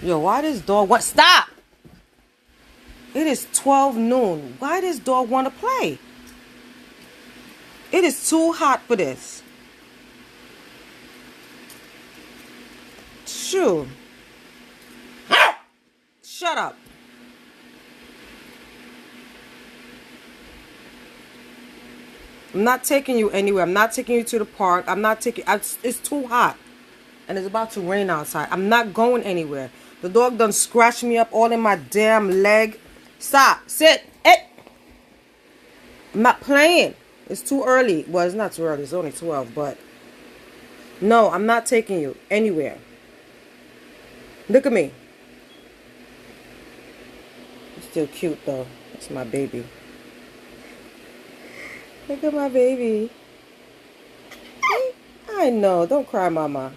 Yo, why this dog want... Stop! It is 12 noon. Why this dog want to play? It is too hot for this. Shoo. Shut up. I'm not taking you anywhere. I'm not taking you to the park. I'm not taking... It's too hot. And it's about to rain outside. I'm not going anywhere. The dog done scratched me up all in my damn leg. Stop. Sit. It. I'm not playing. It's too early. Well, it's not too early. It's only 12, but... No, I'm not taking you anywhere. Look at me. It's still cute, though. It's my baby. Look at my baby. I know. Don't cry, mama.